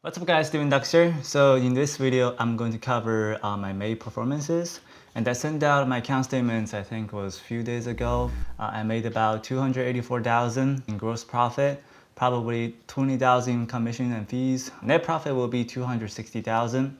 What's up guys, Steven Dux here. So in this video, I'm going to cover my May performances. And I sent out my account statements, I think it was a few days ago. I made about 284,000 in gross profit, probably 20,000 in commission and fees. Net profit will be 260,000.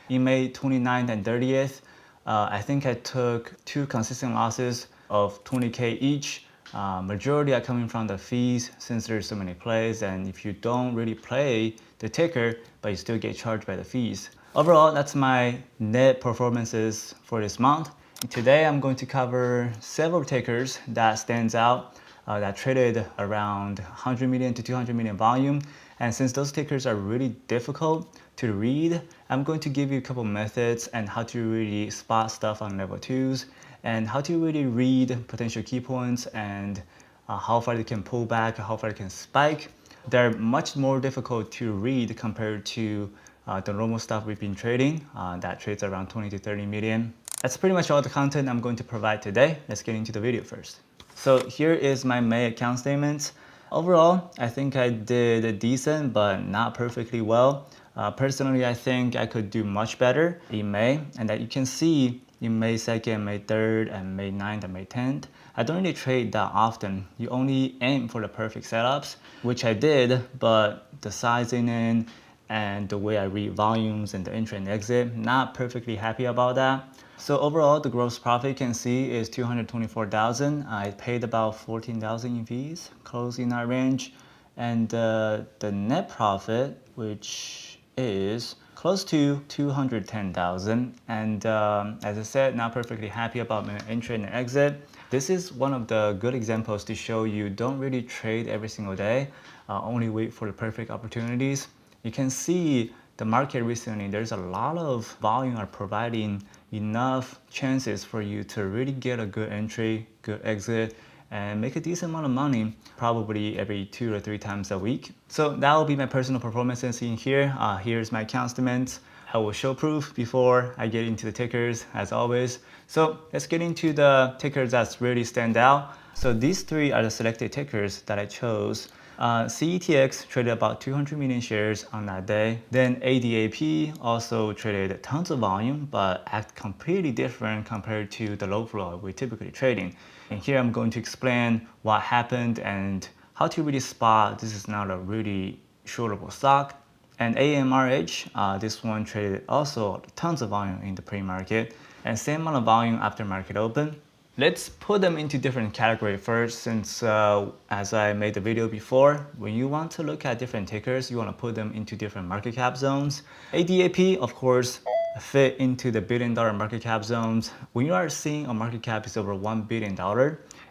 In May 29th and 30th, I think I took two consistent losses of 20K each. Majority are coming from the fees since there's so many plays, and if you don't really play the ticker, but you still get charged by the fees. Overall, that's my net performances for this month. Today, I'm going to cover several tickers that stands out that traded around 100 million to 200 million volume. And since those tickers are really difficult to read, I'm going to give you a couple methods and how to really spot stuff on level 2s and how to really read potential key points and how far they can pull back, how far they can spike. They're much more difficult to read compared to the normal stuff we've been trading that trades around 20 to 30 million. That's pretty much all the content I'm going to provide today. Let's get into the video first. So here is my May account statements. Overall, I think I did decent, but not perfectly well. Personally, I think I could do much better in May, and that you can see in May 2nd, May 3rd, and May 9th, and May 10th. I don't really trade that often. You only aim for the perfect setups, which I did, but the sizing in and the way I read volumes and the entry and exit, not perfectly happy about that. So overall, the gross profit you can see is 224,000. I paid about 14,000 in fees, close in that range. And the net profit, which is close to 210,000. And as I said, not perfectly happy about my entry and exit. This is one of the good examples to show you don't really trade every single day, only wait for the perfect opportunities. You can see the market recently, there's a lot of volume are providing enough chances for you to really get a good entry, good exit, and make a decent amount of money, probably every 2 or 3 times a week. So that will be my personal performances in here. Here's my account statement. I will show proof before I get into the tickers, as always. So let's get into the tickers that really stand out. So these 3 are the selected tickers that I chose. CETX traded about 200 million shares on that day. Then ADAP also traded tons of volume, but act completely different compared to the low flow we're typically trading. And here I'm going to explain what happened and how to really spot this is not a really shortable stock. And AMRH, this one traded also tons of volume in the pre-market and same amount of volume after market open. Let's put them into different categories first, since as I made the video before, when you want to look at different tickers, you want to put them into different market cap zones. ADAP, of course, fit into the billion-dollar market cap zones. When you are seeing a market cap is over $1 billion,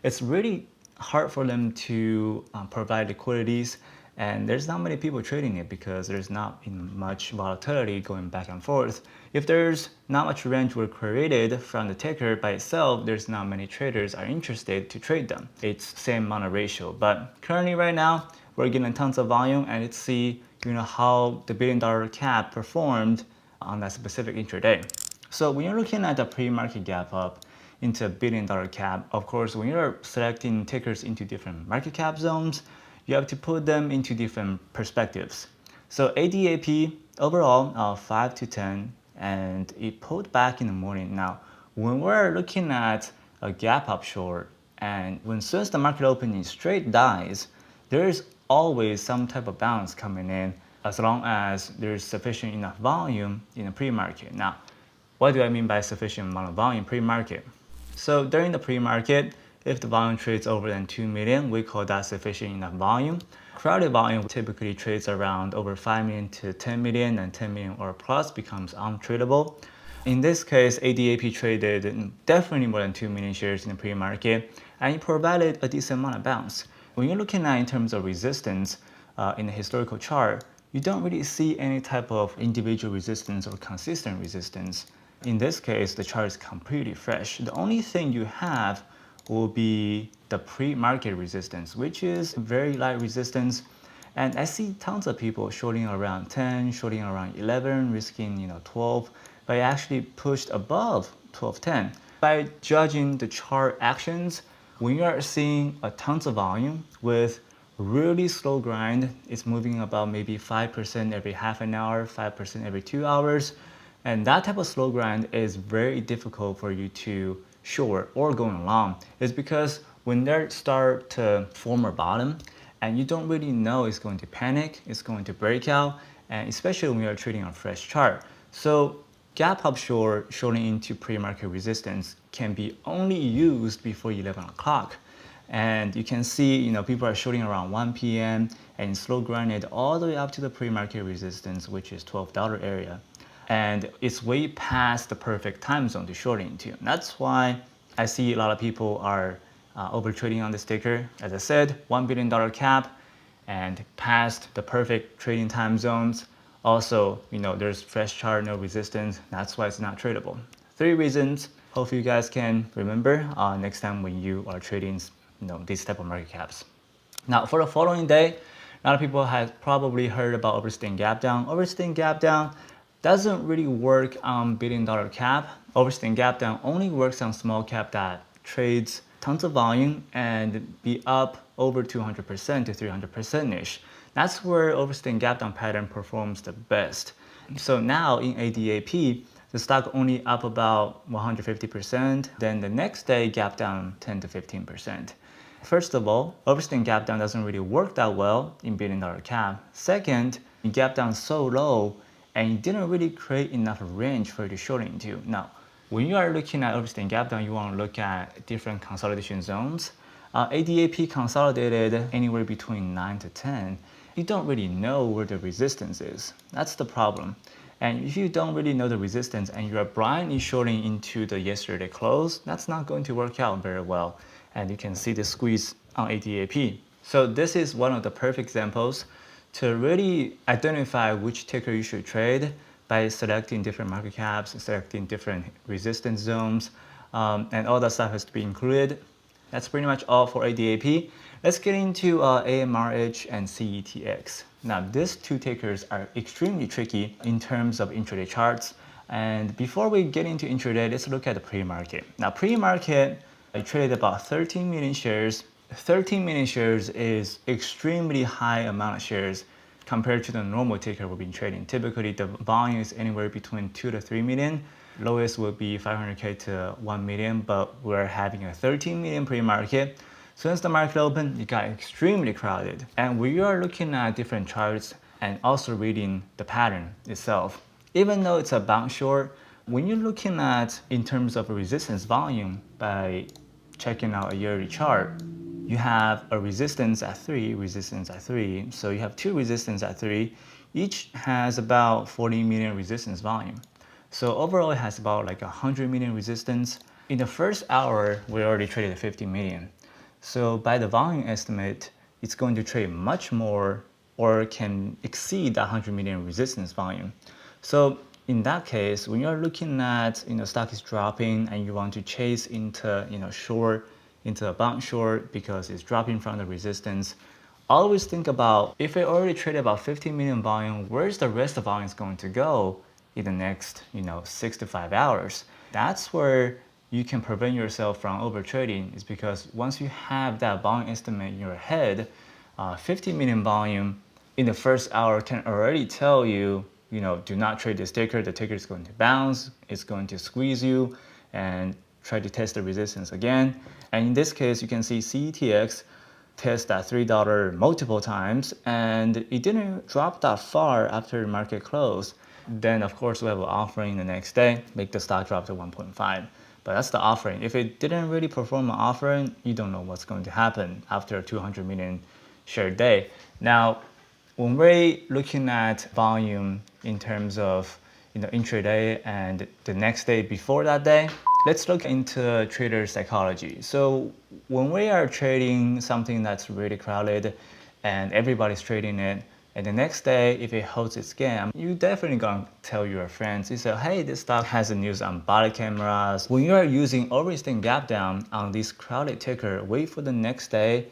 it's really hard for them to provide liquidities. And there's not many people trading it because there's not much volatility going back and forth. If there's not much range were created from the ticker by itself, there's not many traders are interested to trade them. It's same amount of ratio. But currently right now, we're getting tons of volume, and let's see how the billion-dollar cap performed on that specific intraday. So when you're looking at the pre-market gap up into a billion-dollar cap, of course, when you're selecting tickers into different market cap zones, you have to put them into different perspectives. So ADAP overall 5 to 10, and it pulled back in the morning. Now, when we're looking at a gap up short, and since the market opening straight dies, there's always some type of bounce coming in as long as there's sufficient enough volume in the pre-market. Now, what do I mean by sufficient amount of volume pre-market? So during the pre-market, if the volume trades over than 2 million, we call that sufficient enough volume. Crowded volume typically trades around over 5 million to 10 million, and 10 million or plus becomes untradable. In this case, ADAP traded definitely more than 2 million shares in the pre-market, and it provided a decent amount of bounce. When you're looking at in terms of resistance in the historical chart, you don't really see any type of individual resistance or consistent resistance. In this case, the chart is completely fresh. The only thing you have will be the pre-market resistance, which is very light resistance. And I see tons of people shorting around 10, shorting around 11, risking 12, but it actually pushed above 12.10. By judging the chart actions, when you are seeing a tons of volume with really slow grind. It's moving about maybe 5% every half an hour, 5% every 2 hours. And that type of slow grind is very difficult for you to short or going long. It's because when they start to form a bottom and you don't really know it's going to panic, it's going to break out, and especially when you're trading on fresh chart. So gap up short, shorting into pre-market resistance can be only used before 11 o'clock. And you can see, people are shorting around 1 p.m. and slow grinded all the way up to the pre-market resistance, which is $12 area. And it's way past the perfect time zone to short into. That's why I see a lot of people are over trading on the sticker. As I said, $1 billion cap and past the perfect trading time zones. Also, there's fresh chart, no resistance. That's why it's not tradable. 3 reasons. Hopefully you guys can remember next time when you are trading these type of market caps. Now for the following day, a lot of people have probably heard about overstaying gap down. Overstaying gap down doesn't really work on billion-dollar cap. Overstaying gap down only works on small cap that trades tons of volume and be up over 200% to 300%-ish. That's where overstaying gap down pattern performs the best. So now in ADAP, the stock only up about 150%, then the next day gap down 10 to 15%. First of all, overstaying gap down doesn't really work that well in billion-dollar cap. Second, you gap down so low and you didn't really create enough range for you to short into. Now, when you are looking at overstaying gap down, you want to look at different consolidation zones. ADAP consolidated anywhere between 9 to 10. You don't really know where the resistance is. That's the problem. And if you don't really know the resistance and you are blindly shorting into the yesterday close, that's not going to work out very well. And you can see the squeeze on ADAP. So this is one of the perfect examples to really identify which ticker you should trade by selecting different market caps, selecting different resistance zones, and all that stuff has to be included. That's pretty much all for ADAP. Let's get into AMRH and CETX. Now, these two tickers are extremely tricky in terms of intraday charts. And before we get into intraday, let's look at the pre-market. Now, pre-market, I traded about 13 million shares. 13 million shares is extremely high amount of shares compared to the normal ticker we've been trading. Typically, the volume is anywhere between 2 to 3 million. Lowest would be 500K to 1 million, but we're having a 13 million pre-market. Since the market opened, it got extremely crowded. And we are looking at different charts and also reading the pattern itself. Even though it's a bounce short, when you're looking at in terms of resistance volume by checking out a yearly chart, you have a resistance at 3, resistance at 3. So you have 2 resistance at 3. Each has about 40 million resistance volume. So overall, it has about like 100 million resistance. In the first hour, we already traded 50 million. So by the volume estimate, it's going to trade much more or can exceed the 100 million resistance volume. So in that case, when you're looking at, stock is dropping and you want to chase into, short, into a bounce short because it's dropping from the resistance, always think about if it already traded about 50 million volume, where's the rest of the volume going to go in the next, 6 to 5 hours? That's where you can prevent yourself from over trading, is because once you have that volume estimate in your head, 50 million volume in the first hour can already tell you, do not trade this ticker. The ticker is going to bounce, it's going to squeeze you, and try to test the resistance again. And in this case, you can see CETX test that $3 multiple times, and it didn't drop that far after the market close. Then of course we have an offering the next day, make the stock drop to 1.5. But that's the offering. If it didn't really perform an offering, you don't know what's going to happen after a 200 million share day. Now, when we're looking at volume in terms of intraday and the next day before that day, let's look into trader psychology. So when we are trading something that's really crowded and everybody's trading it, and the next day, if it holds its gain, you definitely gonna tell your friends. You say, hey, this stock has the news on body cameras. When you are using overstaying gap down on this crowded ticker, wait for the next day,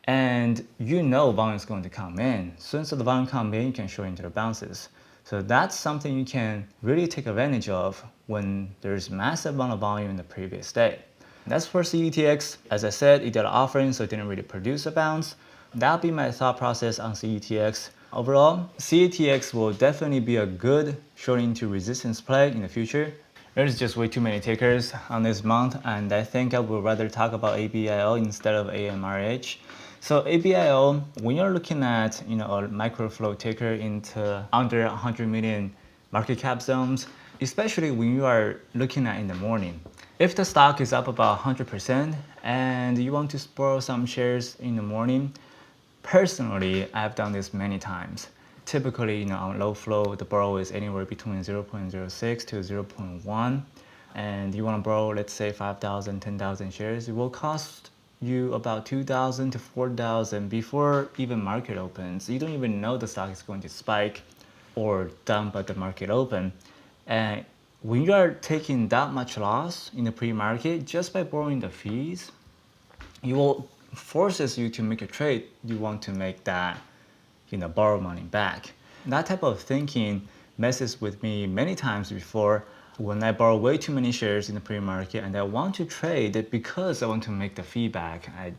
and volume is going to come in. Since the volume comes in, you can short into the bounces. So that's something you can really take advantage of when there's massive amount of volume in the previous day. That's for CETX. As I said, it did an offering, so it didn't really produce a bounce. That'll be my thought process on CETX. Overall, CETX will definitely be a good short into resistance play in the future. There's just way too many tickers on this month, and I think I would rather talk about ABIO instead of AMRH. So ABIO, when you're looking at a micro flow ticker into under 100 million market cap zones, especially when you are looking at in the morning. If the stock is up about 100% and you want to borrow some shares in the morning, personally, I've done this many times. Typically, on low flow, the borrow is anywhere between 0.06 to 0.1. And you want to borrow, let's say 5,000, 10,000 shares. It will cost you about 2,000 to 4,000 before even market opens. You don't even know the stock is going to spike or dump at the market open. And when you are taking that much loss in the pre-market just by borrowing the fees, you will forces you to make a trade. You want to make that, borrow money back. That type of thinking messes with me many times before when I borrow way too many shares in the pre-market and I want to trade it because I want to make the fee back. I,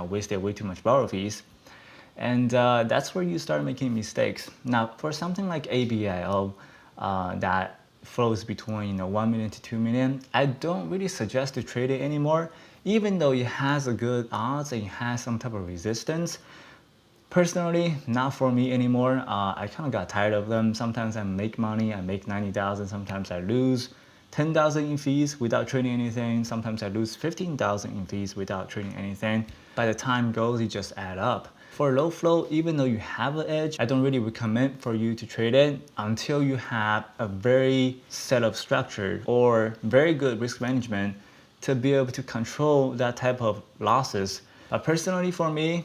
wasted way too much borrow fees. And that's where you start making mistakes. Now, for something like ABIO that flows between 1 million to 2 million, I don't really suggest to trade it anymore, even though it has a good odds and it has some type of resistance. Personally, not for me anymore. I kind of got tired of them. Sometimes I make money, I make 90,000. Sometimes I lose 10,000 in fees without trading anything. Sometimes I lose 15,000 in fees without trading anything. By the time goes, it just add up. For low flow, even though you have an edge, I don't really recommend for you to trade it until you have a very set up structure or very good risk management to be able to control that type of losses. But personally for me,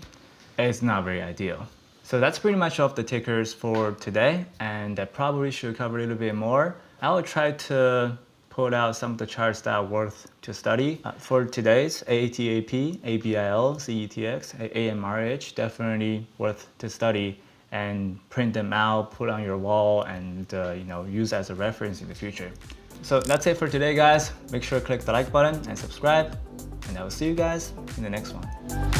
it's not very ideal. So that's pretty much all of the tickers for today, and I probably should cover a little bit more. I will try to pull out some of the charts that are worth to study. For today's AATAP, ABIL, CETX, AMRH, definitely worth to study and print them out, put on your wall, and use as a reference in the future. So that's it for today, guys. Make sure to click the like button and subscribe, and I will see you guys in the next one.